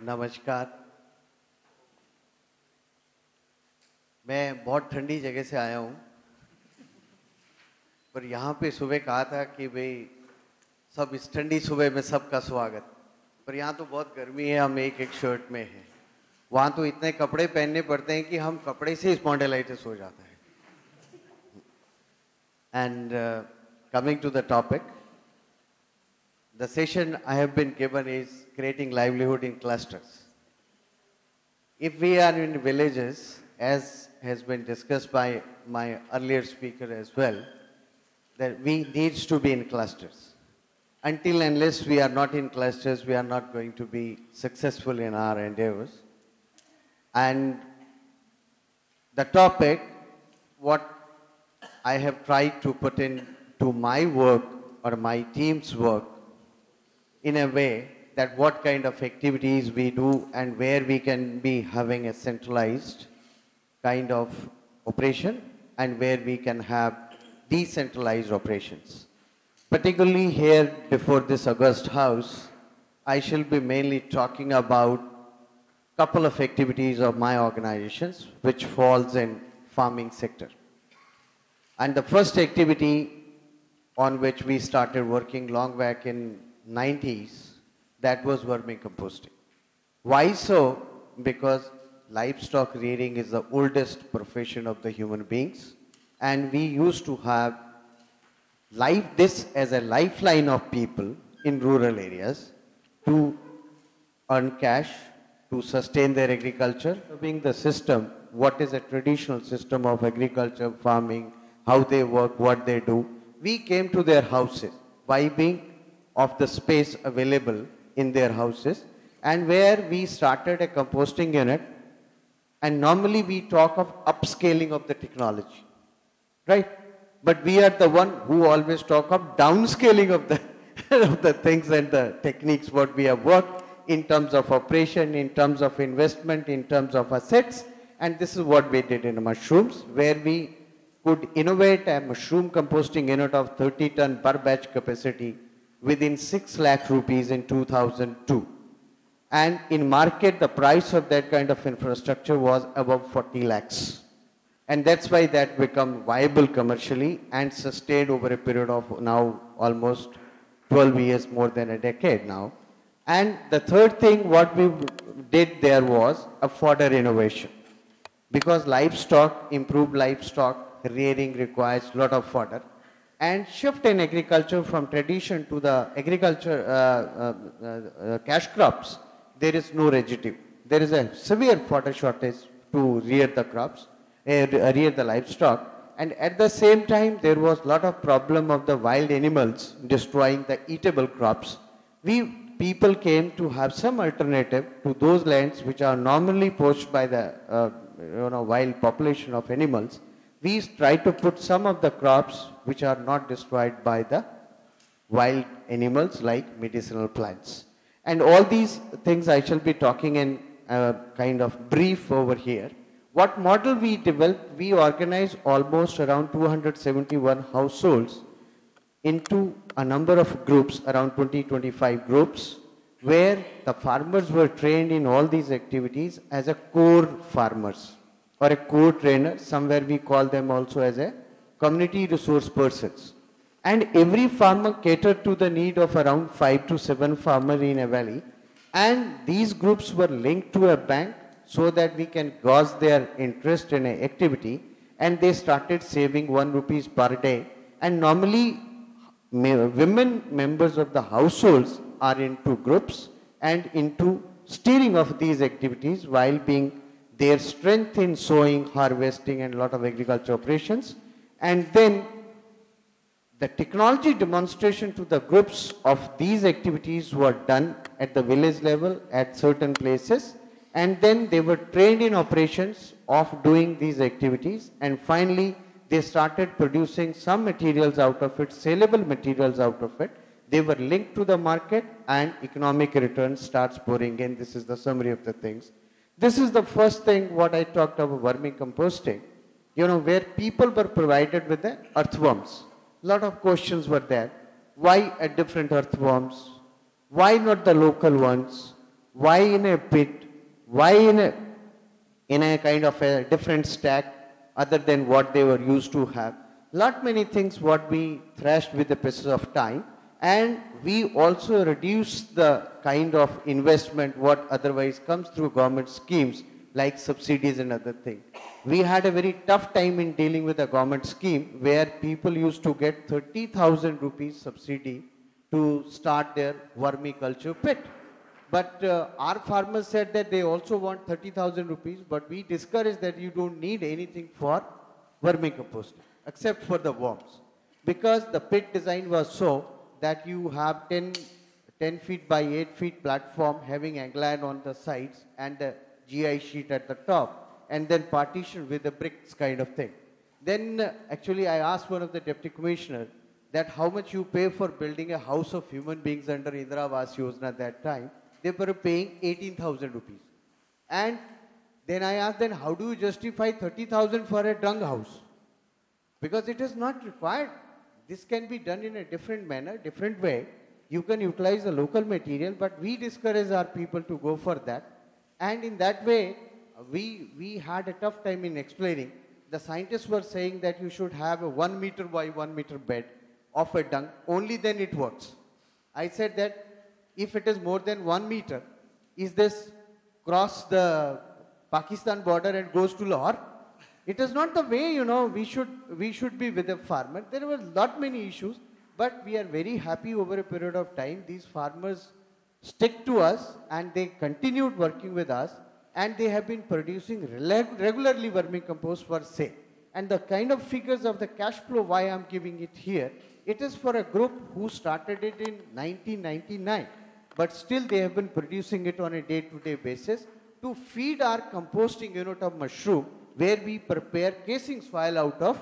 नमस्कार। मैं बहुत ठंडी जगह से आया हूँ, पर यहाँ पे सुबह कहा था कि भाई सब इस ठंडी सुबह में सबका स्वागत। पर यहाँ तो बहुत गर्मी है, हम एक एक शर्ट में हैं। वहाँ तो इतने कपड़े पहनने पड़ते हैं कि हम कपड़े से स्पॉन्डिलाइटिस हो जाता है। And coming to the topic, the session I have been given is creating livelihood in clusters. If we are in villages, as has been discussed by my earlier speaker as well, that we needs to be in clusters. Until unless we are not in clusters, we are not going to be successful in our endeavors. And the topic, what I have tried to put into my work or my team's work in a way that what kind of activities we do and where we can be having a centralized kind of operation and where we can have decentralized operations. Particularly here before this August House, I shall be mainly talking about couple of activities of my organizations which falls in farming sector. And the first activity on which we started working long back in 90s, that was vermicomposting. Why so? Because livestock rearing is the oldest profession of the human beings, and we used to have this as a lifeline of people in rural areas to earn cash, to sustain their agriculture. Being the system, what is a traditional system of agriculture, farming, how they work, what they do, we came to their houses by being of the space available in their houses, and where we started a composting unit. And normally we talk of upscaling of the technology, right? But we are the one who always talk of downscaling of the, of the things and the techniques what we have worked in terms of operation, in terms of investment, in terms of assets. And this is what we did in mushrooms, where we could innovate a mushroom composting unit of 30 ton per batch capacity within 6 lakh rupees in 2002. And in market, the price of that kind of infrastructure was above 40 lakhs. And that's why that become viable commercially and sustained over a period of now almost 12 years, more than a decade now. And the third thing what we did there was a fodder innovation. Because livestock, improved livestock rearing requires a lot of fodder. And shift in agriculture from tradition to the agriculture cash crops, there is no residue. There is a severe fodder shortage to rear the crops, rear the livestock. And at the same time, there was a lot of problem of the wild animals destroying the eatable crops. People came to have some alternative to those lands which are normally poached by the wild population of animals. We try to put some of the crops which are not destroyed by the wild animals like medicinal plants. And all these things I shall be talking in kind of brief over here. What model we developed, we organized almost around 271 households into a number of groups, around 20-25 groups, where the farmers were trained in all these activities as a core farmers or a core trainer. Somewhere we call them also as a community resource persons. And every farmer catered to the need of around 5 to 7 farmers in a valley. And these groups were linked to a bank so that we can gauge their interest in an activity. And they started saving 1 rupees per day. And normally, women members of the households are into groups and into steering of these activities while being their strength in sowing, harvesting, and a lot of agriculture operations. And then the technology demonstration to the groups of these activities were done at the village level at certain places. And then they were trained in operations of doing these activities. And finally, they started producing some materials out of it, saleable materials out of it. They were linked to the market and economic return starts pouring in. This is the summary of the things. This is the first thing what I talked about vermicomposting, where people were provided with the earthworms. A lot of questions were there. Why a different earthworms? Why not the local ones? Why in a pit? Why in a kind of a different stack other than what they were used to have? Lot many things what we thrashed with the passage of time, and we also reduced the kind of investment what otherwise comes through government schemes like subsidies and other things. We had a very tough time in dealing with a government scheme where people used to get 30,000 rupees subsidy to start their vermiculture pit. But our farmers said that they also want 30,000 rupees, but we discouraged that you don't need anything for vermicomposting except for the worms. Because the pit design was so that you have 10 feet by 8 feet platform having angline on the sides and a GI sheet at the top, and then partition with the bricks kind of thing. Then actually I asked one of the deputy commissioner that how much you pay for building a house of human beings under Indira Awas Yojana at that time. They were paying 18,000 rupees. And then I asked them, how do you justify 30,000 for a dung house? Because it is not required. This can be done in a different manner, different way. You can utilize the local material, but we discourage our people to go for that. And in that way, we had a tough time in explaining. The scientists were saying that you should have a 1 meter by 1 meter bed of a dung, only then it works. I said that if it is more than 1 meter, is this cross the Pakistan border and goes to Lahore? It is not the way, you know, we should be with the farmer. There were lot many issues, but we are very happy over a period of time. These farmers stick to us and they continued working with us, and they have been producing regularly vermicompost for sale. And the kind of figures of the cash flow, why I am giving it here, it is for a group who started it in 1999. But still they have been producing it on a day-to-day basis to feed our composting unit of mushroom, where we prepare casing soil out of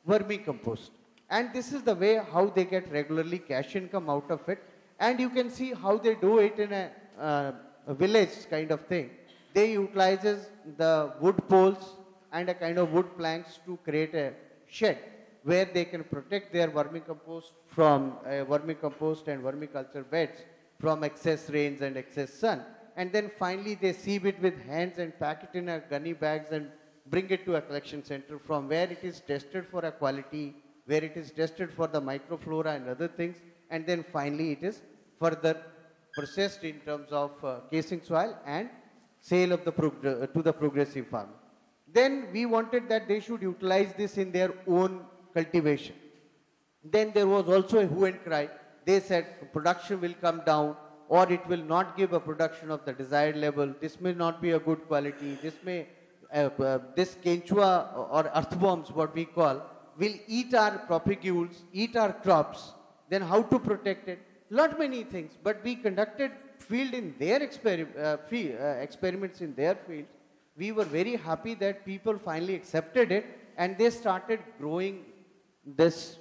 vermicompost. And this is the way how they get regularly cash income out of it. And you can see how they do it in a village kind of thing. They utilizes the wood poles and a kind of wood planks to create a shed where they can protect their vermicompost from vermicompost and vermiculture beds from excess rains and excess sun. And then finally they sieve it with hands and pack it in a gunny bags and bring it to a collection center from where it is tested for a quality, where it is tested for the microflora and other things, and then finally it is further processed in terms of casing soil and sale of to the progressive farmer. Then we wanted that they should utilize this in their own cultivation. Then there was also a hue and cry. They said production will come down, or it will not give a production of the desired level. This may not be a good quality. This may, this kenchua or earthworms, what we call, will eat our propagules, eat our crops. Then how to protect it? Lot many things. But we conducted field in their experiments in their fields. We were very happy that people finally accepted it, and they started growing this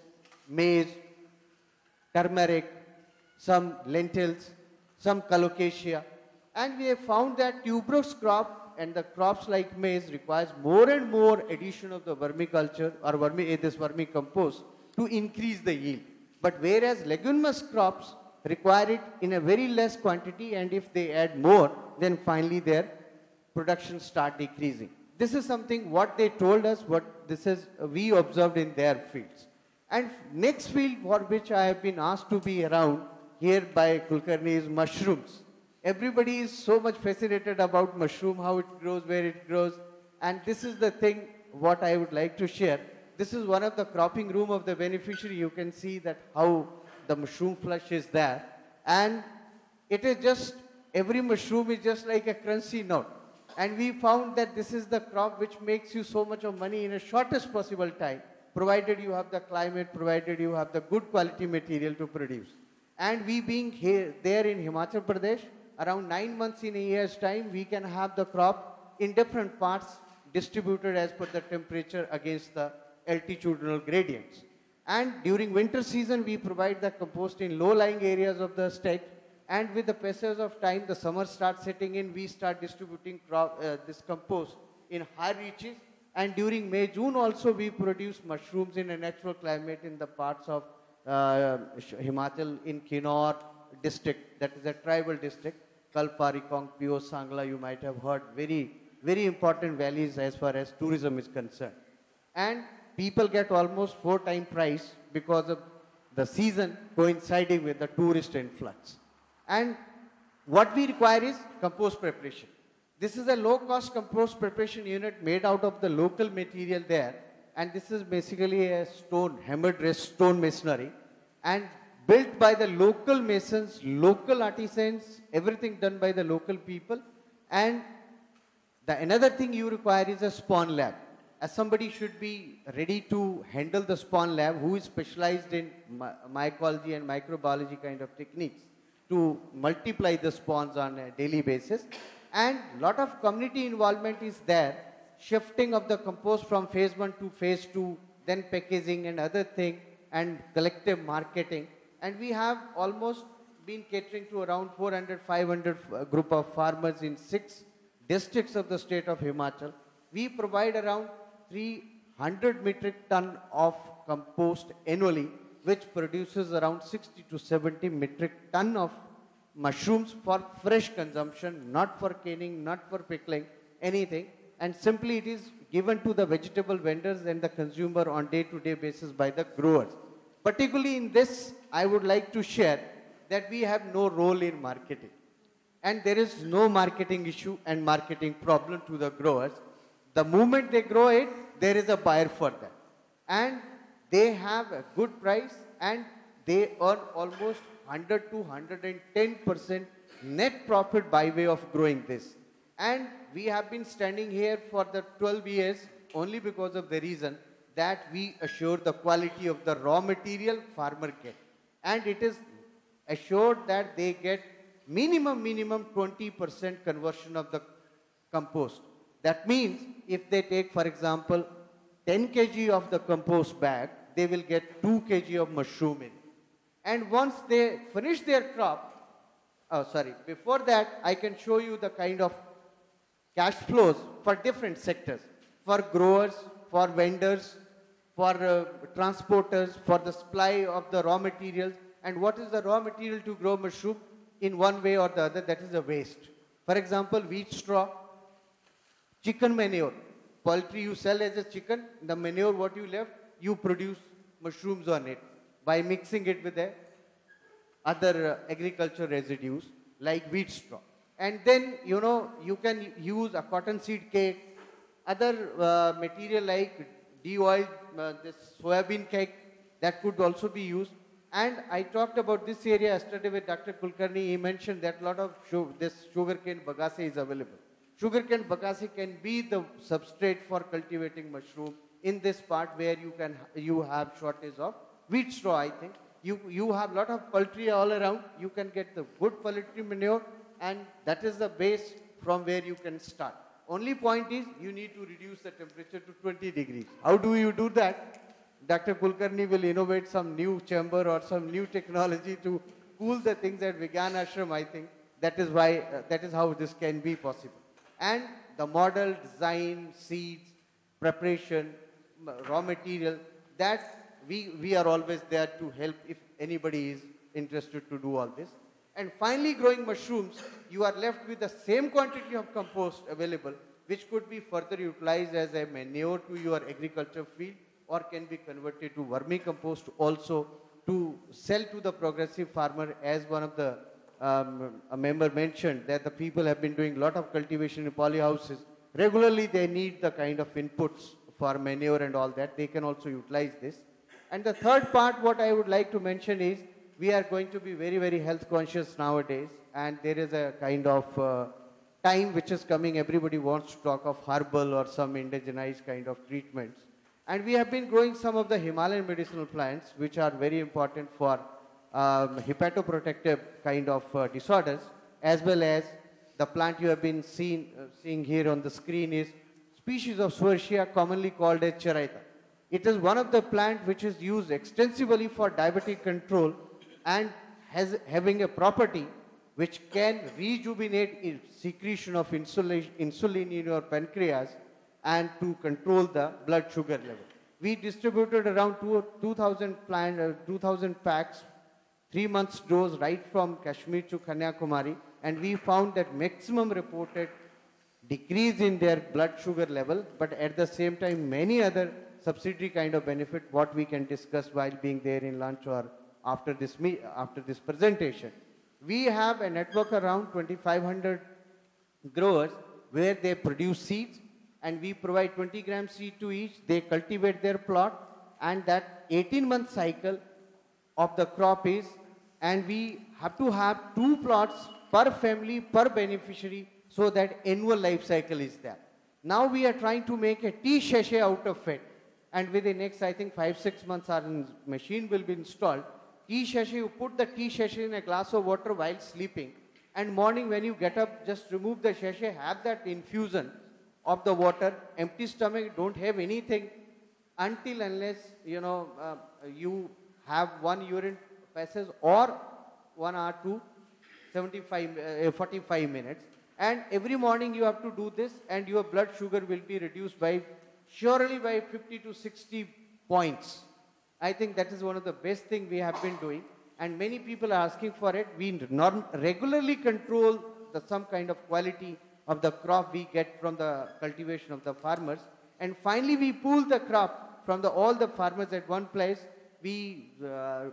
maize, turmeric, some lentils, some colocasia, and we have found that tuberous crop and the crops like maize requires more and more addition of the vermiculture or this vermicompost to increase the yield. But whereas leguminous crops require it in a very less quantity, and if they add more, then finally their production start decreasing. This is something what they told us, what this is we observed in their fields. And next field for which I have been asked to be around here by Kulkarni is mushrooms. Everybody is so much fascinated about mushroom, how it grows, where it grows. And this is the thing what I would like to share. This is one of the cropping room of the beneficiary. You can see that how the mushroom flush is there. And it is just, every mushroom is just like a crunchy nut. And we found that this is the crop which makes you so much of money in a shortest possible time, provided you have the climate, provided you have the good quality material to produce. And we being here, there in Himachal Pradesh, around 9 months in a year's time, we can have the crop in different parts distributed as per the temperature against the altitudinal gradients. And during winter season, we provide the compost in low-lying areas of the state. And with the passage of time, the summer starts setting in, we start distributing this compost in high reaches. And during May, June also, we produce mushrooms in a natural climate in the parts of Himachal, in Kinnaur district, that is a tribal district. Kalparikong, Pio Sangla, you might have heard, very important valleys as far as tourism is concerned. And people get almost 4 times price because of the season coinciding with the tourist influx. And what we require is compost preparation. This is a low-cost compost preparation unit made out of the local material there, and this is basically a stone, hammer-dressed stone masonry, and built by the local masons, local artisans, everything done by the local people. And the another thing you require is a spawn lab. As somebody should be ready to handle the spawn lab, who is specialized in mycology and microbiology kind of techniques to multiply the spawns on a daily basis. And lot of community involvement is there, shifting of the compost from phase 1 to phase 2, then packaging and other thing, and collective marketing. And we have almost been catering to around 400, 500 group of farmers in 6 districts of the state of Himachal. We provide around 300 metric ton of compost annually, which produces around 60 to 70 metric ton of mushrooms for fresh consumption, not for canning, not for pickling, anything. And simply it is given to the vegetable vendors and the consumer on day-to-day basis by the growers. Particularly in this, I would like to share that we have no role in marketing. And there is no marketing issue and marketing problem to the growers. The moment they grow it, there is a buyer for that. And they have a good price and they earn almost 100 to 110% net profit by way of growing this. And we have been standing here for the 12 years only because of the reason that we assure the quality of the raw material farmer get. And it is assured that they get minimum 20% conversion of the compost. That means if they take, for example, 10 kg of the compost bag, they will get 2 kg of mushroom in. And once they finish their crop, before that, I can show you the kind of cash flows for different sectors, for growers, for vendors, for transporters, for the supply of the raw materials. And what is the raw material to grow mushroom? In one way or the other, that is a waste. For example, wheat straw, chicken manure. Poultry you sell as a chicken, the manure what you left, you produce mushrooms on it by mixing it with the other agriculture residues like wheat straw. And then, you can use a cotton seed cake, other material like de-oiled, this soybean cake, that could also be used. And I talked about this area yesterday with Dr. Kulkarni. He mentioned that a lot of this sugarcane bagasse is available. Sugarcane bagasse can be the substrate for cultivating mushroom in this part where you have shortage of wheat straw, I think. You have a lot of poultry all around. You can get the good poultry manure, and that is the base from where you can start. Only point is you need to reduce the temperature to 20 degrees. How do you do that? Dr. Kulkarni will innovate some new chamber or some new technology to cool the things at Vigyan Ashram, I think. That is how this can be possible. And the model, design, seeds, preparation, raw material, that we are always there to help if anybody is interested to do all this. And finally, growing mushrooms, you are left with the same quantity of compost available, which could be further utilized as a manure to your agriculture field, or can be converted to vermicompost also to sell to the progressive farmer. As one of the a member mentioned, that the people have been doing a lot of cultivation in polyhouses. Regularly they need the kind of inputs for manure and all that. They can also utilize this. And the third part what I would like to mention is, we are going to be very health conscious nowadays, and there is a kind of time which is coming. Everybody wants to talk of herbal or some indigenized kind of treatments. And we have been growing some of the Himalayan medicinal plants which are very important for hepatoprotective kind of disorders, as well as the plant you have been seeing here on the screen is species of Schwarzschier, commonly called as Charaita. It is one of the plant which is used extensively for diabetic control and having a property which can rejuvenate secretion of insulin in your pancreas and to control the blood sugar level. We distributed around 2,000 packs, 3 months dose right from Kashmir to Kanyakumari, and we found that maximum reported decrease in their blood sugar level, but at the same time many other subsidiary kind of benefit what we can discuss while being there in lunch or after this presentation. We have a network around 2,500 growers where they produce seeds, and we provide 20 gram seed to each. They cultivate their plot, and that 18-month cycle of the crop is, and we have to have 2 plots per family, per beneficiary, so that annual life cycle is there. Now we are trying to make a tea sachet out of it, and within the next, I think 5-6 months, our machine will be installed. Tea sachet, you put the tea sachet in a glass of water while sleeping, and morning when you get up, just remove the sachet, have that infusion of the water, empty stomach, don't have anything until unless, you have one urine passage or 1 hour to 45 minutes. And every morning you have to do this, and your blood sugar will be reduced surely by 50 to 60 points. I think that is one of the best things we have been doing, and many people are asking for it. We regularly control some kind of quality of the crop we get from the cultivation of the farmers. And finally we pool the crop from all the farmers at one place. We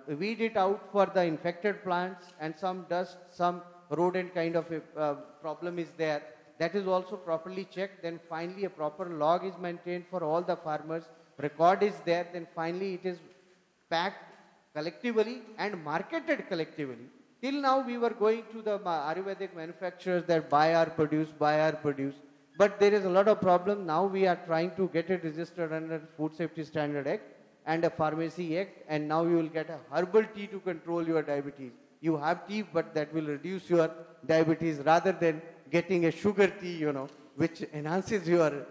weed it out for the infected plants, and some dust, some rodent kind of a problem is there. That is also properly checked. Then finally a proper log is maintained for all the farmers. Record is there. Then finally it is packed collectively and marketed collectively. Till now we were going to the Ayurvedic manufacturers that buy our produce. But there is a lot of problem. Now we are trying to get it registered under Food Safety Standard Act and a Pharmacy Act, and now you will get a herbal tea to control your diabetes. You have tea, but that will reduce your diabetes rather than getting a sugar tea, which enhances your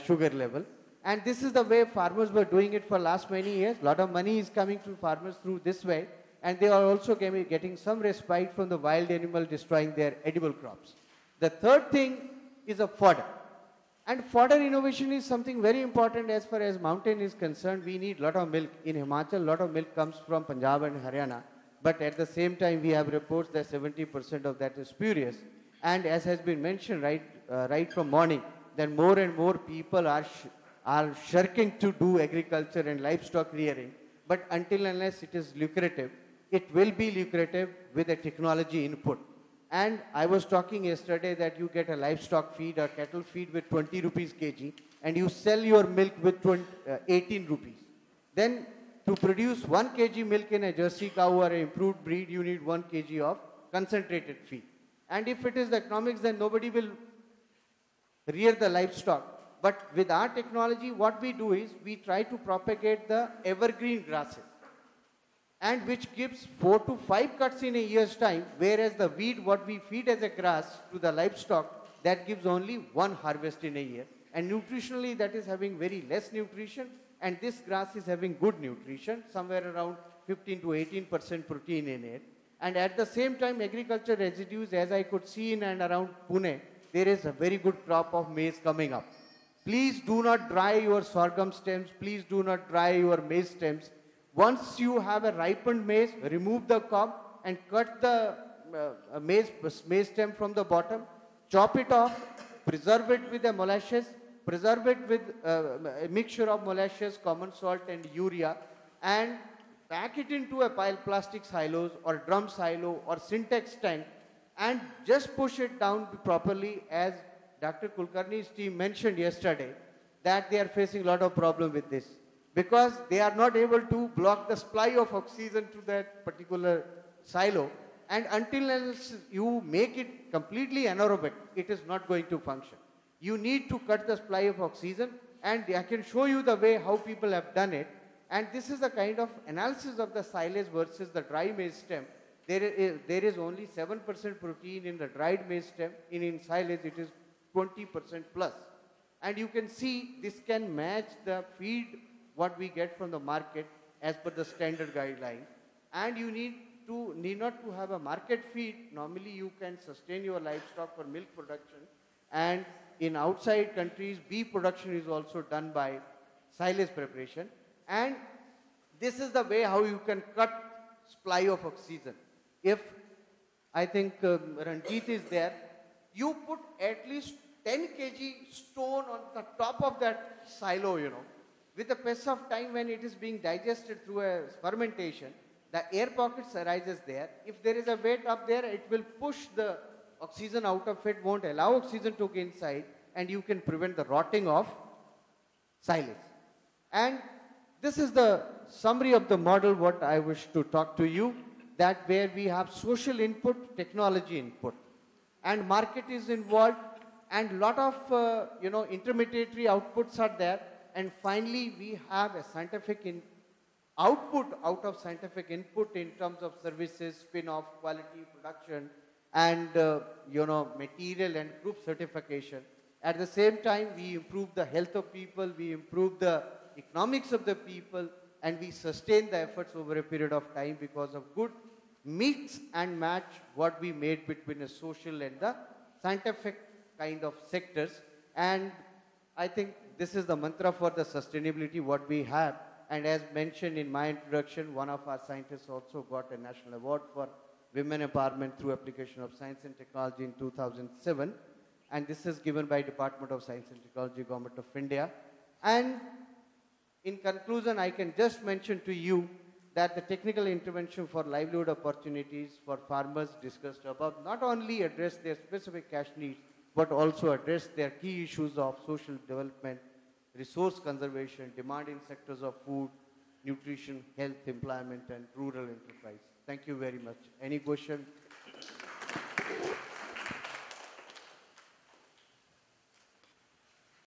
sugar level. And this is the way farmers were doing it for last many years. A lot of money is coming to farmers through this way, and they are also getting some respite from the wild animal destroying their edible crops. The third thing is a fodder. And fodder innovation is something very important as far as mountain is concerned. We need a lot of milk. In Himachal, a lot of milk comes from Punjab and Haryana. But at the same time, we have reports that 70% of that is spurious. And as has been mentioned right from morning, that more and more people are shirking to do agriculture and livestock rearing. But until unless it is lucrative, it will be lucrative with a technology input. And I was talking yesterday that you get a livestock feed or cattle feed with 20 rupees kg, and you sell your milk with 18 rupees. Then to produce 1 kg milk in a Jersey cow or an improved breed, you need 1 kg of concentrated feed. And if it is the economics, then nobody will rear the livestock. But with our technology, what we do is we try to propagate the evergreen grasses, and which gives 4 to 5 cuts in a year's time, whereas the weed, what we feed as a grass to the livestock, that gives only 1 harvest in a year. And nutritionally, that is having very less nutrition, and this grass is having good nutrition, somewhere around 15 to 18% protein in it. And at the same time, agriculture residues, as I could see in and around Pune, there is a very good crop of maize coming up. Please do not dry your sorghum stems. Please do not dry your maize stems. Once you have a ripened maize, remove the cob and cut the maize stem from the bottom, chop it off, preserve it with a molasses, preserve it with a mixture of molasses, common salt and urea, and pack it into a plastic silos or drum silo or syntax tank, and just push it down properly. As Dr. Kulkarni's team mentioned yesterday, that they are facing a lot of problem with this, because they are not able to block the supply of oxygen to that particular silo, and until you make it completely anaerobic, it is not going to function. You need to cut the supply of oxygen, and I can show you the way how people have done it. And this is the kind of analysis of the silage versus the dry maize stem. There is only 7% protein in the dried maize stem. In silage, it is 20% plus. And you can see this can match the feed what we get from the market as per the standard guidelines. And you need not to have a market feed. Normally you can sustain your livestock for milk production. And in outside countries, beef production is also done by silage preparation. And this is the way how you can cut supply of oxygen. If I think Ranjit is there. You put at least 10 kg stone on the top of that silo, you know. With the pace of time when it is being digested through a fermentation, the air pockets arises there. If there is a weight up there, it will push the oxygen out of it, won't allow oxygen to get inside, and you can prevent the rotting of silage. And this is the summary of the model what I wish to talk to you, that where we have social input, technology input, and market is involved, and lot of intermediary outputs are there, and finally we have a scientific output out of scientific input in terms of services, spin-off, quality, production, and material and group certification. At the same time, we improve the health of people, we improve the economics of the people, and we sustain the efforts over a period of time because of good mix and match what we made between the social and the scientific kind of sectors. And I think this is the mantra for the sustainability what we have. And as mentioned in my introduction, one of our scientists also got a national award for women empowerment through application of science and technology in 2007. And this is given by Department of Science and Technology, Government of India. And in conclusion, I can just mention to you that the technical intervention for livelihood opportunities for farmers discussed above not only address their specific cash needs, but also address their key issues of social development, resource conservation, demand in sectors of food, nutrition, health, employment, and rural enterprise. Thank you very much. Any question?